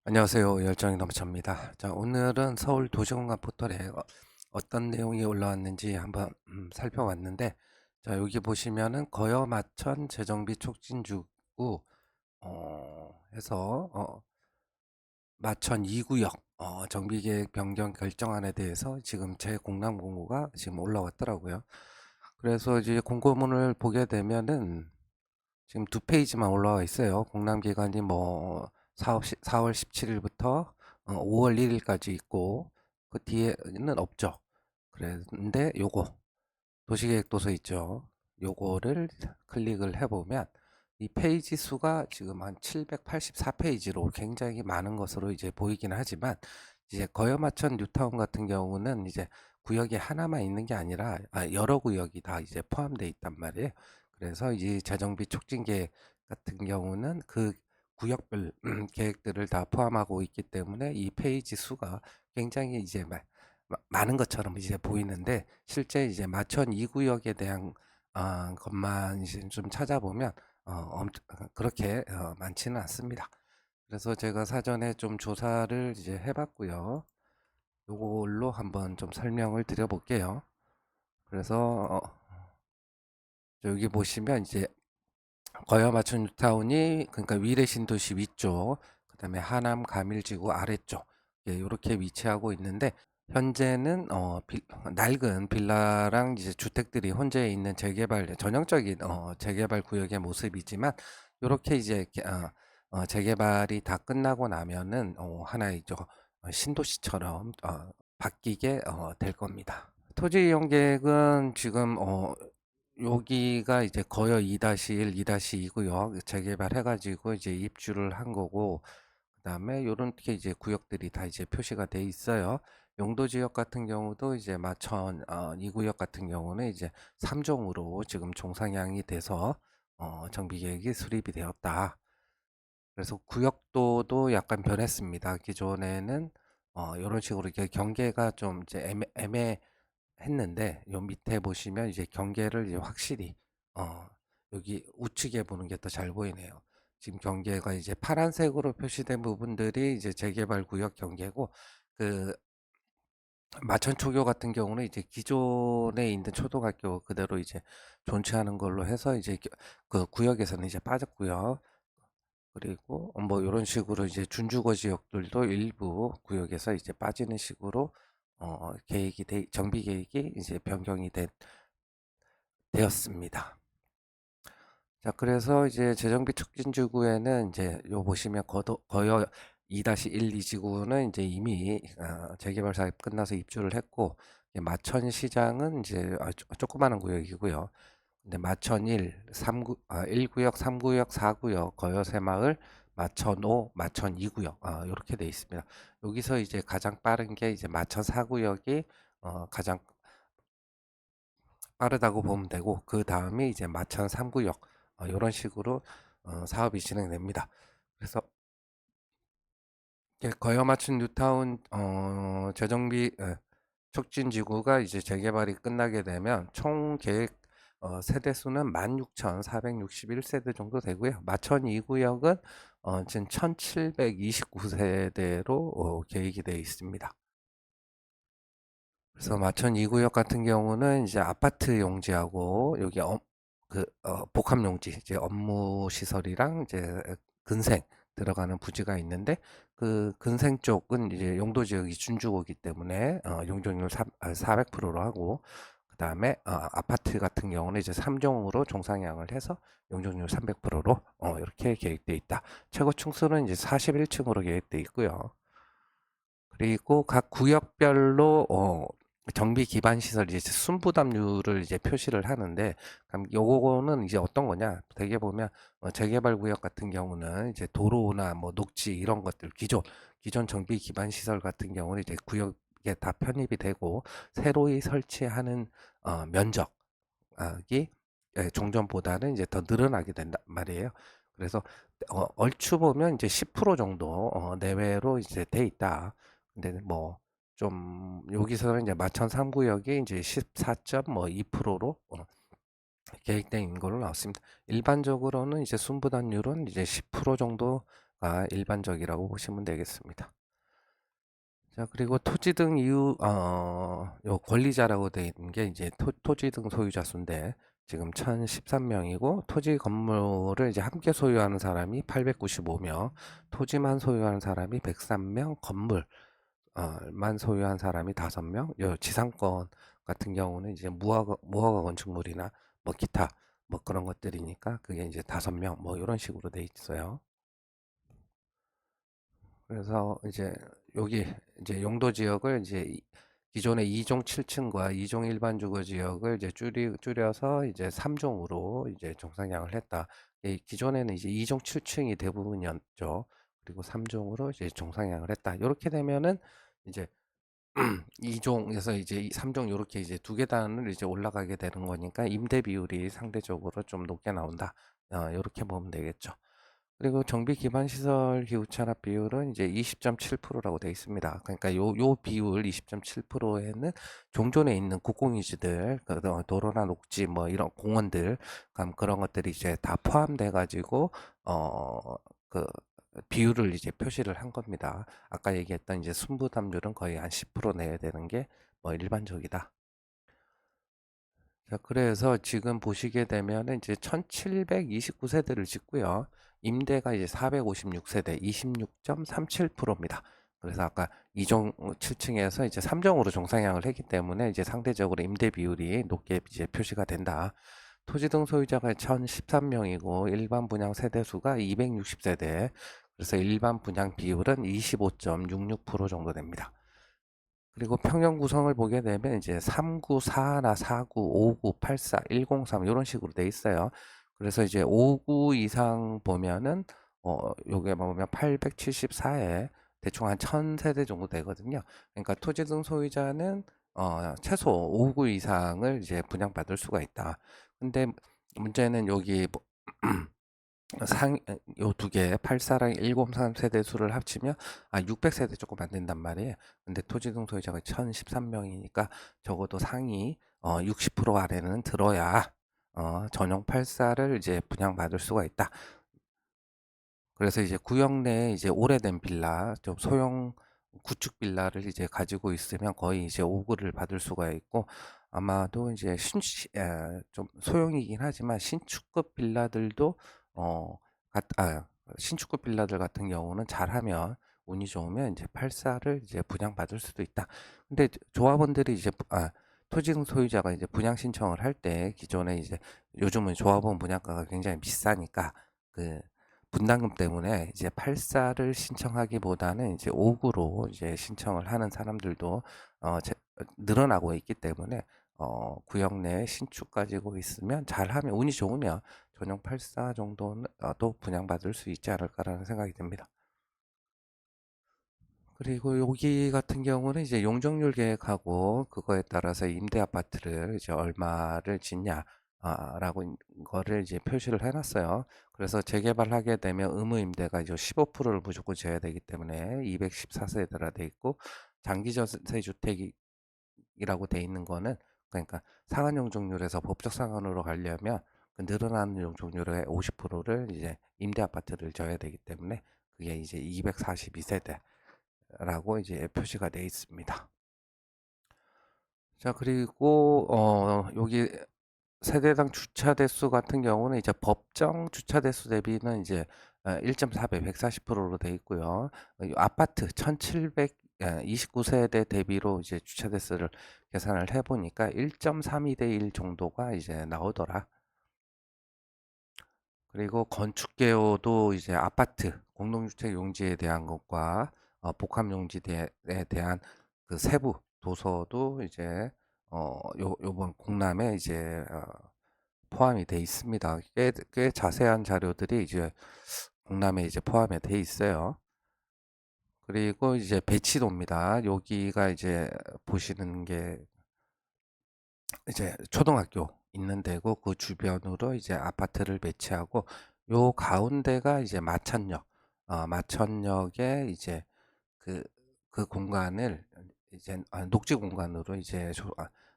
안녕하세요. 열정이 넘쳐입니다. 자, 오늘은 서울 도시공간 포털에 어떤 내용이 올라왔는지 한번 살펴봤는데, 자, 여기 보시면은 거여 마천 재정비 촉진주구 해서 마천 2구역 정비계획 변경 결정안에 대해서 지금 재공람공고가 지금 올라왔더라고요. 그래서 이제 공고문을 보게 되면은 지금 두 페이지만 올라와 있어요. 공람기간이 뭐 4월 17일부터 5월 1일까지 있고 그 뒤에는 없죠. 그런데 요거 도시계획 도서 있죠. 요거를 클릭을 해보면 이 페이지 수가 지금 한 784페이지로 굉장히 많은 것으로 이제 보이긴 하지만, 이제 거여마천 뉴타운 같은 경우는 이제 구역이 하나만 있는 게 아니라 여러 구역이 다 이제 포함되어 있단 말이에요. 그래서 이 재정비 촉진 계획 같은 경우는 그 구역별 계획들을 다 포함하고 있기 때문에 이 페이지 수가 굉장히 이제 많은 것처럼 이제 보이는데, 실제 이제 마천 2구역에 대한 것만 이제 좀 찾아보면 그렇게 많지는 않습니다. 그래서 제가 사전에 좀 조사를 이제 해봤고요. 요걸로 한번 좀 설명을 드려볼게요. 그래서 여기 보시면 이제 거여 마천 뉴타운이, 그러니까 위례 신도시 위쪽, 그다음에 하남 가밀지구 아래쪽, 이렇게 위치하고 있는데, 현재는 낡은 빌라랑 이제 주택들이 혼재해 있는 재개발, 전형적인 재개발 구역의 모습이지만, 이렇게 이제 재개발이 다 끝나고 나면은 하나의 신도시처럼 바뀌게 될 겁니다. 토지 이용 계획은 지금 여기가 이제 거여 2-1, 2-2구역 재개발해가지고 이제 입주를 한 거고, 그다음에 요렇게 이제 구역들이 다 이제 표시가 돼 있어요. 용도 지역 같은 경우도 이제 마천 2구역 같은 경우는 이제 3종으로 지금 종상향이 돼서 정비 계획이 수립이 되었다. 그래서 구역도도 약간 변했습니다. 기존에는 이런 식으로 이렇게 경계가 좀 이제 애매했는데, 요 밑에 보시면 이제 경계를 이제 확실히 여기 우측에 보는 게 더 잘 보이네요. 지금 경계가 이제 파란색으로 표시된 부분들이 이제 재개발 구역 경계고, 그 마천 초교 같은 경우는 이제 기존에 있는 초등학교 그대로 이제 존치하는 걸로 해서 이제 그 구역에서는 이제 빠졌고요. 그리고 뭐 이런 식으로 이제 준주거 지역들도 일부 구역에서 이제 빠지는 식으로 정비 계획이 이제 변경이 되었습니다. 자, 그래서 이제 재정비 촉진지구에는 이제 요 보시면 거여 2-1, 2지구는 이제 이미 재개발 사업 끝나서 입주를 했고, 마천 시장은 이제 조그마한 구역이고요. 근데 마천 1구역, 3구역, 4구역, 거여 새마을, 마천 5, 마천 2구역 이렇게 돼 있습니다. 여기서 이제 가장 빠른 게 이제 마천 4구역이 가장 빠르다고 보면 되고, 그 다음이 이제 마천 3구역 이런 식으로 사업이 진행됩니다. 그래서 거여 마천 뉴타운 재정비 촉진 지구가 이제 재개발이 끝나게 되면 총 계획 세대 수는 16,461세대 정도 되고요. 마천 2구역은 지금 1,729세대로 계획이 되어 있습니다. 그래서 마천 2구역 같은 경우는 이제 아파트 용지하고 여기 복합 용지, 이제 업무 시설이랑 이제 근생 들어가는 부지가 있는데, 그 근생 쪽은 이제 용도 지역이 준주거기 때문에 용적률 400%로 하고, 그다음에 아파트 같은 경우는 이제 3종으로 종상향을 해서 용적률 300%로 이렇게 계획되어 있다. 최고 층수는 이제 41층으로 계획되어 있고요. 그리고 각 구역별로 정비 기반 시설 이제 순부담률을 이제 표시를 하는데, 그럼 요거는 이제 어떤 거냐? 대개 보면 재개발 구역 같은 경우는 이제 도로나 뭐 녹지 이런 것들, 기존 정비 기반 시설 같은 경우는 이제 구역에 다 편입이 되고, 새로이 설치하는 면적이 종전보다는 이제 더 늘어나게 된단 말이에요. 그래서 얼추 보면 이제 10% 정도 내외로 이제 돼 있다. 근데 뭐 좀 여기서는 이제 마천 3구역이 이제 14.2%로 계획된 걸로 나왔습니다. 일반적으로는 이제 순부담률은 이제 10% 정도 가 일반적이라고 보시면 되겠습니다. 자, 그리고 토지 등 이유, 요 권리자라고 되어 있는 게 이제 토지 등 소유자 수인데 지금 1013명이고 토지 건물을 이제 함께 소유하는 사람이 895명, 토지만 소유하는 사람이 103명, 건물만 소유한 사람이 5명, 요 지상권 같은 경우는 이제 무허가 건축물이나 뭐 기타 뭐 그런 것들이니까 그게 이제 5명 뭐 이런 식으로 돼 있어요. 그래서 이제 여기 이제 용도 지역을 이제 기존의 2종 7층과 2종 일반 주거 지역을 이제 줄여서 이제 3종으로 이제 정상향을 했다. 기존에는 이제 2종 7층이 대부분이었죠. 그리고 3종으로 이제 정상향을 했다. 이렇게 되면은 이제 2종에서 이제 3종 이렇게 이제 두 계단을 이제 올라가게 되는 거니까 임대 비율이 상대적으로 좀 높게 나온다. 이렇게 보면 되겠죠. 그리고 정비 기반 시설 기후 찬압 비율은 이제 20.7%라고 되어 있습니다. 그러니까 요 비율 20.7%에는 종존에 있는 국공유지들, 도로나 녹지 뭐 이런 공원들, 그런 것들이 이제 다 포함돼 가지고 그 비율을 이제 표시를 한 겁니다. 아까 얘기했던 이제 순부담률은 거의 한 10% 내야 되는 게 뭐 일반적이다. 자, 그래서 지금 보시게 되면은 이제 1729세대를 짓고요. 임대가 이제 456세대, 26.37%입니다. 그래서 아까 2종 7층에서 이제 3종으로 종상향을 했기 때문에 이제 상대적으로 임대 비율이 높게 이제 표시가 된다. 토지 등 소유자가 1013명이고 일반 분양 세대 수가 260세대. 그래서 일반 분양 비율은 25.66% 정도 됩니다. 그리고 평형 구성을 보게 되면 이제 3구, 4나 4구, 5구, 84, 103 이런 식으로 돼 있어요. 그래서 이제 5구 이상 보면은 요게 보면 874에 대충 한 1000세대 정도 되거든요. 그러니까 토지 등 소유자는 최소 5구 이상을 이제 분양받을 수가 있다. 근데 문제는 여기 요 두 개, 84랑 103 세대 수를 합치면 600세대 조금 안 된단 말이에요. 근데 토지등 소유자가 1013명이니까 적어도 상위 60% 아래는 들어야 전용 84를 이제 분양받을 수가 있다. 그래서 이제 구역 내에 이제 오래된 빌라, 좀 소형 구축 빌라를 이제 가지고 있으면 거의 이제 5구를 받을 수가 있고 아마도 이제 좀 소형이긴 하지만 신축급 빌라들도 어, 신축급 빌라들 같은 경우는 잘하면 운이 좋으면 이제 84를 이제 분양받을 수도 있다. 근데 조합원들이 이제 토지 소유자가 이제 분양 신청을 할 때 기존에 이제 요즘은 조합원 분양가가 굉장히 비싸니까 그 분담금 때문에 이제 84를 신청하기보다는 이제 5구로 이제 신청을 하는 사람들도 늘어나고 있기 때문에 구역 내에 신축 가지고 있으면 잘하면 운이 좋으면 전용 84 정도는 또 분양받을 수 있지 않을까라는 생각이 듭니다. 그리고 여기 같은 경우는 이제 용적률 계획하고 그거에 따라서 임대 아파트를 이제 얼마를 짓냐 라고 거를 이제 표시를 해놨어요. 그래서 재개발하게 되면 의무 임대가 이제 15%를 무조건 줘야 되기 때문에 214세대라 돼 있고 장기 전세 주택이라고 돼 있는 거는 그러니까 상한 용적률에서 법적 상한으로 가려면 그 늘어나는 용적률의 50%를 이제 임대 아파트를 줘야 되기 때문에 그게 이제 242세대 라고 이제 표시가 되어 있습니다. 자, 그리고 여기 세대당 주차 대수 같은 경우는 이제 법정 주차 대수 대비는 이제 1.4배 140%로 되어 있고요. 아파트 1729세대 대비로 이제 주차 대수를 계산을 해 보니까 1.32대 1 정도가 이제 나오더라. 그리고 건축 개요도 이제 아파트 공동주택 용지에 대한 것과 복합 용지에 대한 그 세부 도서도 이제 요번 공람에 이제 포함이 돼 있습니다. 꽤 자세한 자료들이 이제 공람에 이제 포함이 돼 있어요. 그리고 이제 배치도입니다. 여기가 이제 보시는 게 이제 초등학교 있는 데고 그 주변으로 이제 아파트를 배치하고 요 가운데가 이제 마천역, 마천역에 이제 그, 그 공간을 이제 녹지 공간으로 이제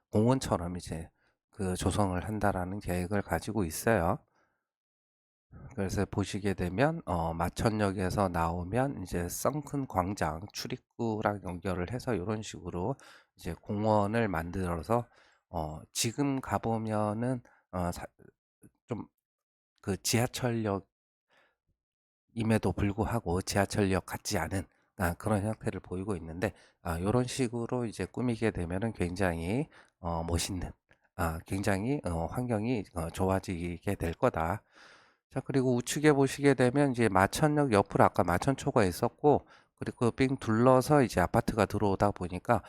공원처럼 이제 그 조성을 한다라는 계획을 가지고 있어요. 그래서 보시게 되면 마천역에서 나오면 이제 썬큰 광장 출입구랑 연결을 해서 이런 식으로 이제 공원을 만들어서 지금 가보면은 좀 그 지하철역 임에도 불구하고 지하철역 같지 않은 그런 형태를 보이고 있는데, 이런 식으로 이제 꾸미게 되면은 굉장히 멋있는, 굉장히 환경이 좋아지게 될 거다. 자, 그리고 우측에 보시게 되면 이제 마천역 옆으로 아까 마천초가 있었고, 그리고 빙 둘러서 이제 아파트가 들어오다 보니까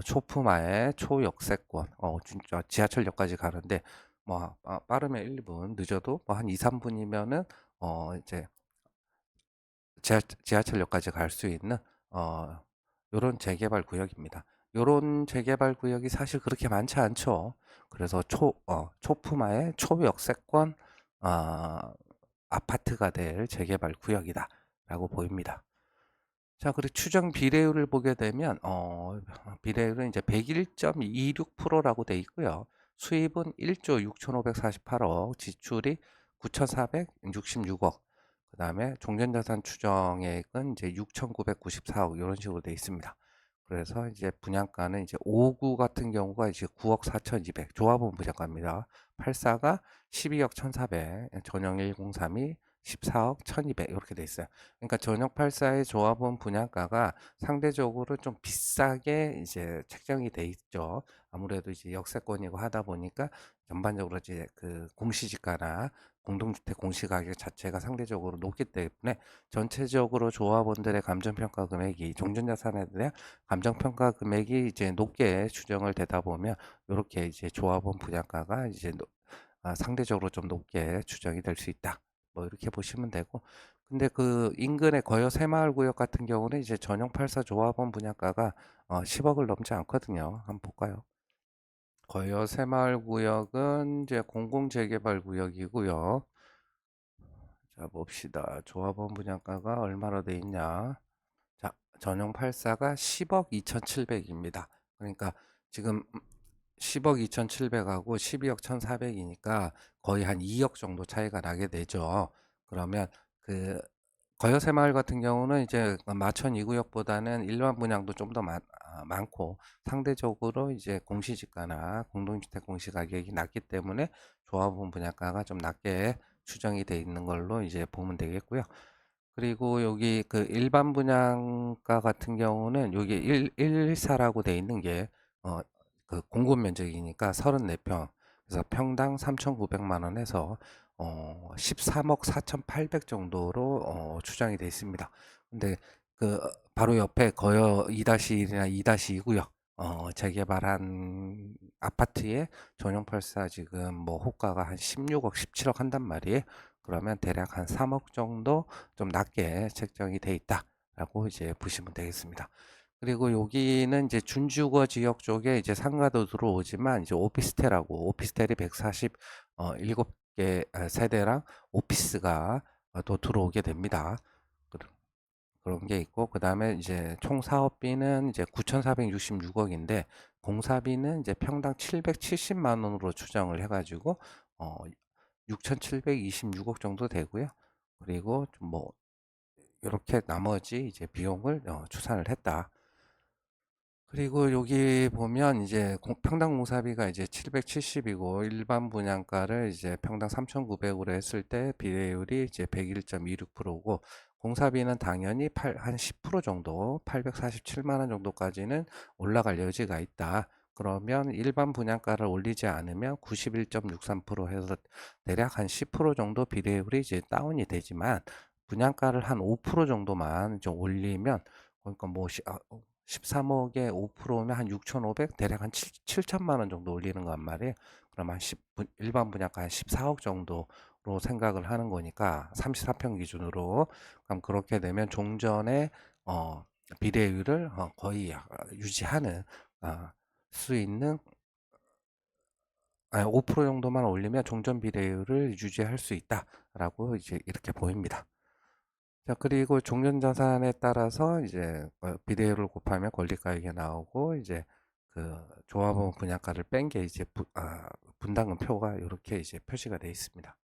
초품화의 초역세권, 진짜 지하철역까지 가는데 뭐 빠르면 1, 2분, 늦어도 뭐 한 2, 3분이면은 이제 지하철역까지 갈 수 있는 요런 재개발 구역입니다. 요런 재개발 구역이 사실 그렇게 많지 않죠. 그래서 초품화의 초역세권 아, 아파트가 될 재개발 구역이다라고 보입니다. 자, 그리고 추정 비례율을 보게 되면 비례율은 이제 101.26%라고 돼 있고요. 수입은 1조 6,548억, 지출이 9,466억. 그다음에 종전자산 추정액은 이제 6,994억 이런 식으로 돼 있습니다. 그래서 이제 분양가는 이제 5구 같은 경우가 이제 9억 4,200 조합원 분양가입니다. 84가 12억 1,400, 전용 103이 14억 1,200 이렇게 돼 있어요. 그러니까 전용 84의 조합원 분양가가 상대적으로 좀 비싸게 이제 책정이 돼 있죠. 아무래도 이제 역세권이고 하다 보니까 전반적으로 이제 그 공시지가나 공동주택 공시가격 자체가 상대적으로 높기 때문에 전체적으로 조합원들의 감정평가 금액이 종전자산에 대한 감정평가 금액이 이제 높게 추정을 되다 보면 이렇게 이제 조합원 분양가가 이제 상대적으로 좀 높게 추정이 될 수 있다. 뭐 이렇게 보시면 되고, 근데 그 인근의 거여 새마을 구역 같은 경우는 이제 전용 84 조합원 분양가가 10억을 넘지 않거든요. 한번 볼까요? 거여 새마을 구역은 이제 공공재개발 구역이고요. 자, 봅시다. 조합원 분양가가 얼마나 돼 있냐? 자, 전용 84가 10억 2,700입니다. 그러니까 지금 10억 2,700하고 12억 1,400이니까 거의 한 2억 정도 차이가 나게 되죠. 그러면 그 거여새마을 같은 경우는 이제 마천 2구역보다는 일반 분양도 좀 더 많고 상대적으로 이제 공시지가나 공동주택 공시가격이 낮기 때문에 조합원 분양가가 좀 낮게 추정이 돼 있는 걸로 이제 보면 되겠고요. 그리고 여기 그 일반 분양가 같은 경우는 여기 114라고 돼 있는 게 그 공급 면적이니까 34평. 그래서 평당 3,900만 원에서 13억 4,800 정도로 추정이 돼 있습니다. 근데 그 바로 옆에 거여 2-1이나 2-2구역 재개발한 아파트에 전용 84 지금 뭐 호가가 한 16억, 17억 한단 말이에요. 그러면 대략 한 3억 정도 좀 낮게 책정이 돼 있다라고 이제 보시면 되겠습니다. 그리고 여기는 이제 준주거 지역 쪽에 이제 상가도 들어오지만 이제 오피스텔하고 오피스텔이 147개 세대랑 오피스가 또 들어오게 됩니다. 그런 게 있고, 그 다음에 이제 총 사업비는 이제 9,466억인데 공사비는 이제 평당 770만 원으로 추정을 해가지고 6,726억 정도 되고요. 그리고 좀 뭐 이렇게 나머지 이제 비용을 추산을 했다. 그리고 여기 보면 이제 평당 공사비가 이제 770이고 일반 분양가를 이제 평당 3,900으로 했을 때 비례율이 이제 101.26%고 공사비는 당연히 한 10% 정도 847만 원 정도까지는 올라갈 여지가 있다. 그러면 일반 분양가를 올리지 않으면 91.63% 해서 대략 한 10% 정도 비례율이 이제 다운이 되지만 분양가를 한 5% 정도만 좀 올리면 그러니까 뭐 13억에 5%면 한 6,500, 대략 한 7천만 원 정도 올리는 거란 말이에요. 그럼 한 일반 분양가 한 14억 정도로 생각을 하는 거니까 34평 기준으로 그럼 그렇게 되면 종전의 비례율을 거의 유지하는 수 있는 5% 정도만 올리면 종전 비례율을 유지할 수 있다라고 이제 이렇게 보입니다. 자, 그리고 종전자산에 따라서 이제 비례율을 곱하면 권리가액이 나오고 이제 그 조합원 분양가를 뺀 게 이제 분담금 표가 이렇게 이제 표시가 되어 있습니다.